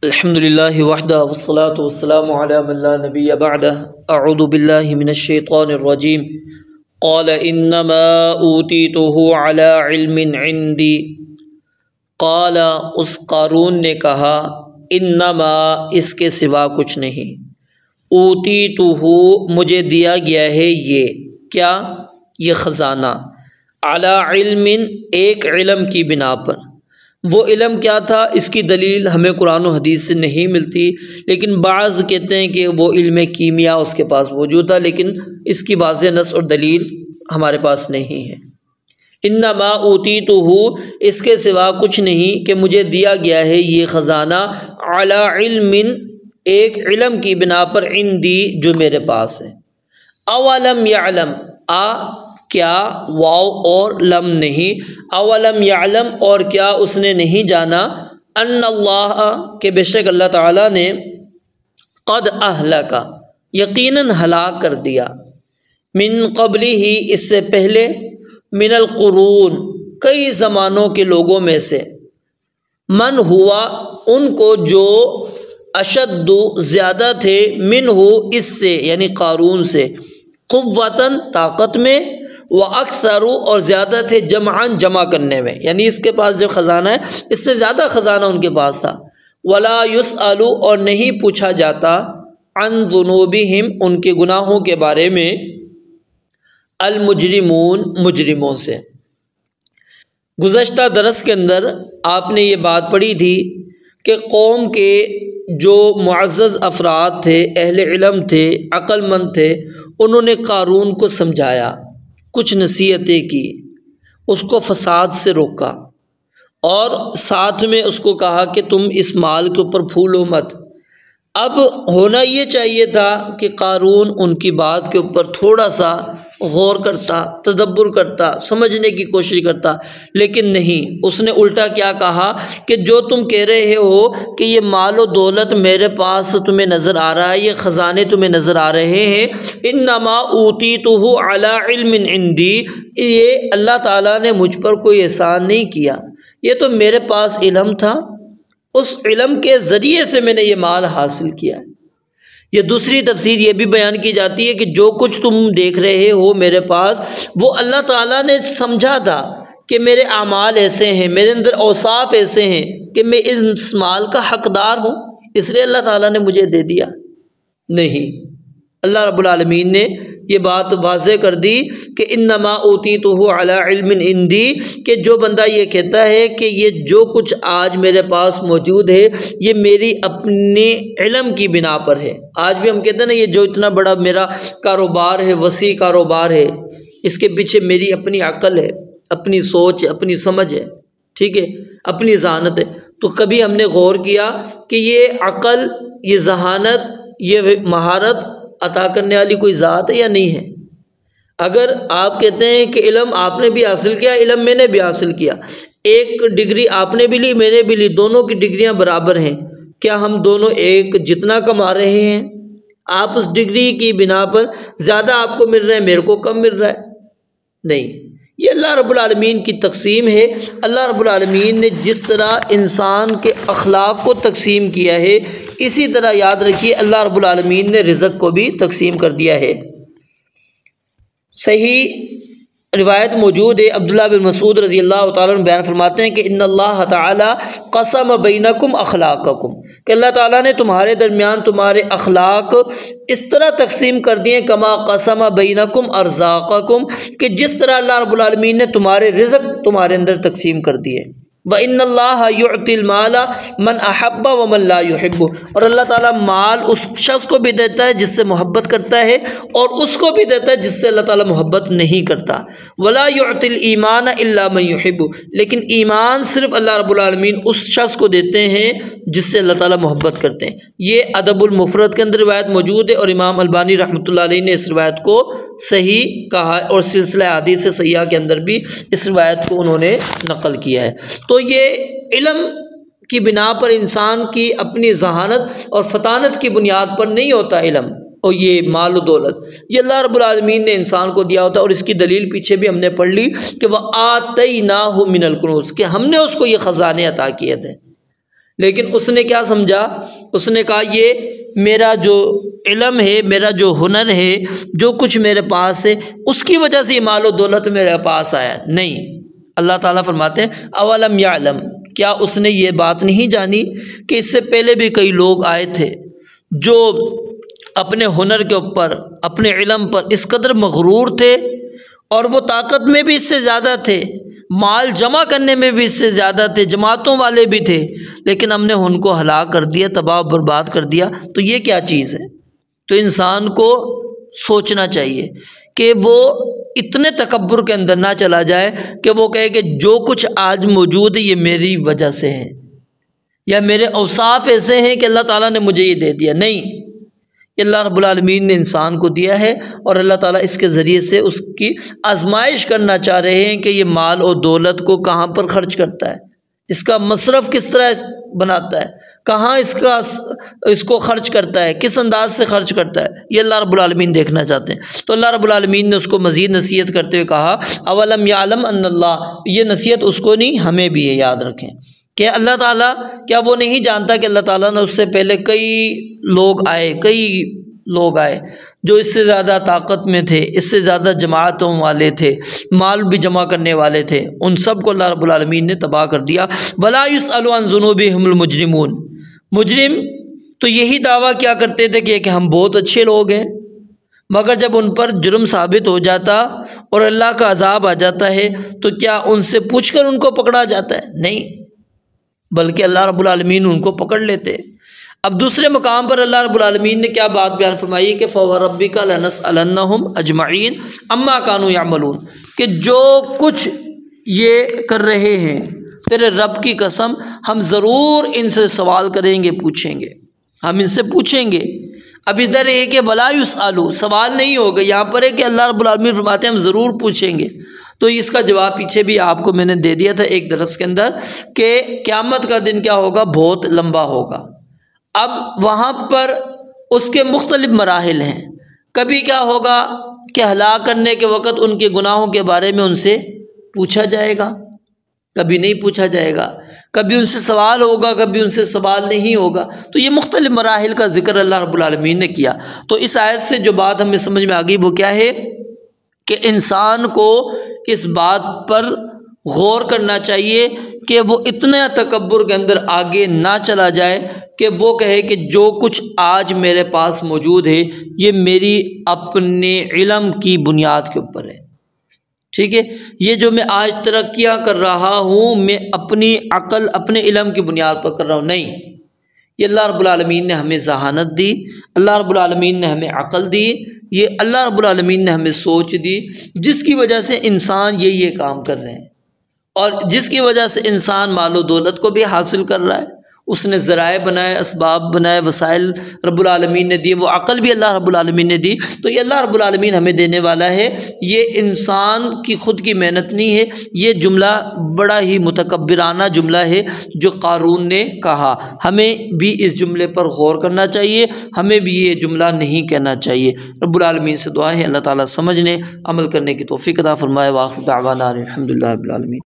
الحمدللہ وحدہ والصلاة والسلام علی من لا نبی بعدہ اعوذ باللہ من الشیطان الرجیم قال انما اوتیتہ علی علم عندی قال اس قارون نے کہا انما اس کے سوا کچھ نہیں اوتیتہ مجھے دیا گیا ہے یہ یہ خزانہ علی علم ایک علم کی بنا پر۔ وہ علم کیا تھا اس کی دلیل ہمیں قرآن و حدیث سے نہیں ملتی، لیکن بعض کہتے ہیں کہ وہ علم کیمیا اس کے پاس موجود تھا، لیکن اس کی واضح نص اور دلیل ہمارے پاس نہیں ہے۔ انما اوتیتہ اس کے سوا کچھ نہیں کہ مجھے دیا گیا ہے یہ خزانہ علی علم ایک علم کی بنا پر عندی جو میرے پاس ہے۔ اولم یعلم کیا واو اور لم نہیں، اولم یعلم اور کیا اس نے نہیں جانا ان اللہ کہ بے شک اللہ تعالیٰ نے قد اہلک یقیناً ہلاک کر دیا من قبلہ ہی اس سے پہلے من القرون کئی زمانوں کے لوگوں میں سے من ہوا ان کو جو اشد زیادہ تھے منہ اس سے یعنی قارون سے قوتاً طاقت میں وَأَكْثَرُ اور زیادہ تھے جمعاً جمع کرنے میں، یعنی اس کے پاس جو خزانہ ہے اس سے زیادہ خزانہ ان کے پاس تھا۔ وَلَا يُسْأَلُ اور نہیں پوچھا جاتا عن ذنوبہم ان کے گناہوں کے بارے میں المجرمون مجرموں سے۔ گزشتہ درس کے اندر آپ نے یہ بات پڑھی تھی کہ قوم کے جو معزز افراد تھے، اہل علم تھے، عقل مند تھے، انہوں نے قارون کو سمجھایا، کچھ نصیحتیں کی، اس کو فساد سے روکا اور ساتھ میں اس کو کہا کہ تم اس مال کے اوپر پھولو مت۔ اب ہونا یہ چاہیے تھا کہ قارون ان کی بات کے اوپر تھوڑا سا غور کرتا، تدبر کرتا، سمجھنے کی کوشش کرتا، لیکن نہیں، اس نے الٹا کیا کہا کہ جو تم کہہ رہے ہو کہ یہ مال و دولت میرے پاس تمہیں نظر آ رہا ہے، یہ خزانے تمہیں نظر آ رہے ہیں، انما اوتیتہ علی علم عندی، یہ اللہ تعالیٰ نے مجھ پر کوئی احسان نہیں کیا، یہ تو میرے پاس علم تھا، اس علم کے ذریعے سے میں نے یہ مال حاصل کیا ہے۔ یہ دوسری تفسیر یہ بھی بیان کی جاتی ہے کہ جو کچھ تم دیکھ رہے ہو میرے پاس وہ اللہ تعالیٰ نے سمجھا تھا کہ میرے اعمال ایسے ہیں، میرے اندر اوصاف ایسے ہیں کہ میں اس مال کا حقدار ہوں، اس لیے اللہ تعالیٰ نے مجھے دے دیا۔ نہیں، اللہ رب العالمین نے یہ بات واضح کر دی کہ انما اوتیتہ علی علم عندی، کہ جو بندہ یہ کہتا ہے کہ یہ جو کچھ آج میرے پاس موجود ہے یہ میری اپنے علم کی بنا پر ہے۔ آج بھی ہم کہتے ہیں نا یہ جو اتنا بڑا میرا کاروبار ہے، وسیع کاروبار ہے، اس کے پیچھے میری اپنی عقل ہے، اپنی سوچ ہے، اپنی سمجھ ہے، ٹھیک ہے، اپنی ذہانت ہے۔ تو کبھی ہم نے غور کیا کہ یہ عقل، یہ ذہانت، یہ مہارت عطا کرنے والی کوئی ذات ہے یا نہیں ہے؟ اگر آپ کہتے ہیں کہ علم آپ نے بھی حاصل کیا، علم میں نے بھی حاصل کیا، ایک ڈگری آپ نے بھی لی، میں نے بھی لی، دونوں کی ڈگریاں برابر ہیں، کیا ہم دونوں ایک جتنا کما رہے ہیں؟ آپ اس ڈگری کی بنا پر زیادہ آپ کو مل رہا ہے، میرے کو کم مل رہا ہے؟ نہیں، یہ اللہ رب العالمین کی تقسیم ہے۔ اللہ رب العالمین نے جس طرح انسان کے اخلاق کو تقسیم کیا ہے، اسی طرح یاد رکھیے اللہ رب العالمین نے رزق کو بھی تقسیم کر دیا ہے۔ صحیح روایت موجود ہے، عبداللہ بن مسعود رضی اللہ تعالیٰ عنہ بیان فرماتے ہیں کہ ان اللہ تعالیٰ قسم بینکم اخلاقکم، کہ اللہ تعالیٰ نے تمہارے درمیان تمہارے اخلاق اس طرح تقسیم کر دیے کما قسم بینکم ارزاقکم، کہ جس طرح اللہ رب العالمین نے تمہارے رزق تمہارے اندر تقسیم کر دیے۔ وَإِنَّ اللَّهَ يُعْطِي الْمَالَ مَنْ أَحَبَّ وَمَنْ لَا يُحِبُّ، اور اللہ تعالیٰ مال اس شخص کو بھی دیتا ہے جس سے محبت کرتا ہے اور اس کو بھی دیتا ہے جس سے اللہ تعالیٰ محبت نہیں کرتا۔ وَلَا يُعْطِي الْإِيمَانَ إِلَّا مَنْ يُحِبُّ، لیکن ایمان صرف اللہ رب العالمین اس شخص کو دیتے ہیں جس سے اللہ تعالیٰ محبت کرتے ہیں۔ یہ ادب المفرد کے اندر روایت موجود ہے اور امام البانی رحمۃ اللہ علیہ نے اس روایت کو صحیح کہا اور سلسلہ حدیث صحیحہ کے اندر بھی اس روایت کو انہوں نے نقل کیا ہے۔ تو یہ علم کی بنا پر انسان کی اپنی ذہانت اور فطانت کی بنیاد پر نہیں ہوتا علم اور یہ مال و دولت، یہ اللہ رب العالمین نے انسان کو دیا ہوتا ہے، اور اس کی دلیل پیچھے بھی ہم نے پڑھ لی کہ وَآتَيْنَاهُ مِنَ الْكُنُوزِ، کہ ہم نے اس کو یہ خزانے عطا کیے تھے۔ لیکن اس نے کیا سمجھا؟ اس نے کہا یہ میرا جو علم ہے، میرا جو ہنر ہے، جو کچھ میرے پاس ہے، اس کی وجہ سے یہ مال و دولت میرے پاس آیا۔ نہیں، اللہ تعالیٰ فرماتے ہیں اولم یعلم، کیا اس نے یہ بات نہیں جانی کہ اس سے پہلے بھی کئی لوگ آئے تھے جو اپنے ہنر کے اوپر، اپنے علم پر اس قدر مغرور تھے، اور وہ طاقت میں بھی اس سے زیادہ تھے، مال جمع کرنے میں بھی اس سے زیادہ تھے، جماعتوں والے بھی تھے، لیکن ہم نے ان کو ہلاک کر دیا، تباہ و برباد کر دیا۔ تو یہ کیا چیز ہے؟ تو انسان کو سوچنا چاہیے کہ وہ اتنے تکبر کے اندر نہ چلا جائے کہ وہ کہے کہ جو کچھ آج موجود ہے یہ میری وجہ سے ہے، یا میرے اوصاف ایسے ہیں کہ اللہ تعالیٰ نے مجھے یہ دے دیا۔ نہیں، یہ اللہ رب العالمین نے انسان کو دیا ہے، اور اللہ تعالیٰ اس کے ذریعے سے اس کی آزمائش کرنا چاہ رہے ہیں کہ یہ مال اور دولت کو کہاں پر خرچ کرتا ہے، اس کا مصرف کس طرح بناتا ہے، کہاں اس کو خرچ کرتا ہے، کس انداز سے خرچ کرتا ہے، یہ اللہ رب العالمین دیکھنا چاہتے ہیں۔ تو اللہ رب العالمین نے اس کو مزید نصیحت کرتے ہوئے کہا اولم یعلم ان اللہ، یہ نصیحت اس کو نہیں، ہمیں بھی یہ یاد رکھیں کہ اللہ تعالیٰ کیا وہ نہیں جانتا کہ اللہ تعالیٰ نے اس سے پہلے کئی لوگ آئے جو اس سے زیادہ طاقت میں تھے، اس سے زیادہ جماعتوں والے تھے، مال بھی جمع کرنے والے تھے، ان سب کو اللہ رب العالمین نے تباہ کر دیا۔ وَلَا يُسْأَلُ عَنْ ذُنُوبِهِمُ الْمُجْرِمُونَ، مجرم تو یہی دعویٰ کیا کرتے تھے کہ ہم بہت اچھے لوگ ہیں، مگر جب ان پر جرم ثابت ہو جاتا اور اللہ کا عذاب آ جاتا ہے تو کیا ان سے پوچھ کر ان کو پکڑا جاتا ہے؟ نہیں، بلکہ اللہ رب العالمین ان کو پکڑ لیتے۔ اب دوسرے مقام پر اللہ رب العالمین نے کیا بات بیان فرمائی کہ فَوَرَبِّكَ لَنَسْأَلَنَّهُمْ أَجْمَعِينَ عَمَّا كَانُوا يَعْمَلُونَ، کہ جو کچھ یہ کر رہے ہیں تیرے رب کی قسم ہم ضرور ان سے سوال کریں گے، پوچھیں گے، ہم ان سے پوچھیں گے۔ اب ادھر ہے کہ وَلَا يُسْأَلُ، سوال نہیں ہوگا، یہاں پر ہے کہ اللہ رب العالمین فرماتے ہیں ہم ضرور پوچھیں گے۔ تو اس کا جواب پیچھے بھی آپ کو میں نے دے دیا تھا ایک درس کے اندر کہ قیامت کا دن کیا ہوگا؟ بہت لمبا ہوگا۔ اب وہاں پر اس کے مختلف مراحل ہیں، کبھی کیا ہوگا کہ ہلاک کرنے کے وقت ان کے گناہوں کے بارے میں ان سے پوچھا جائے گا، کبھی نہیں پوچھا جائے گا، کبھی ان سے سوال ہوگا، کبھی ان سے سوال نہیں ہوگا۔ تو یہ مختلف مراحل کا ذکر اللہ رب العالمین نے کیا۔ تو اس آیت سے جو بات ہمیں سمجھ میں آ گئی وہ کیا ہے کہ انسان کو اس بات پر غور کرنا چاہیے کہ وہ اتنے تکبر کے اندر آگے نہ چلا جائے کہ وہ کہے کہ جو کچھ آج میرے پاس موجود ہے یہ میری اپنے علم کی بنیاد کے اوپر ہے، ٹھیک ہے، یہ جو میں آج ترقیاں کر رہا ہوں میں اپنی عقل، اپنے علم کی بنیاد پر کر رہا ہوں، نہیں، یہ اللہ رب العالمین نے ہمیں ذہانت دی، اللہ رب العالمین نے ہمیں عقل دی، یہ اللہ رب العالمین نے ہمیں سوچ دی، جس کی وجہ سے انسان یہ کام کر رہے ہیں، اور جس کی وجہ سے انسان مال و دولت کو بھی حاصل کر رہا ہے، اس نے ذرائع بنائے، اسباب بنائے، وسائل رب العالمین نے دیے، وہ عقل بھی اللہ رب العالمین نے دی۔ تو یہ اللہ رب العالمین ہمیں دینے والا ہے، یہ انسان کی خود کی محنت نہیں ہے۔ یہ جملہ بڑا ہی متکبرانہ جملہ ہے جو قارون نے کہا، ہمیں بھی اس جملے پر غور کرنا چاہیے، ہمیں بھی یہ جملہ نہیں کہنا چاہیے۔ رب العالمین سے دعا ہے اللہ تعالیٰ سمجھنے، عمل کرنے کی توفیق عطا فرمائے۔ وآخر دعوانا الحمدللہ رب العالمین۔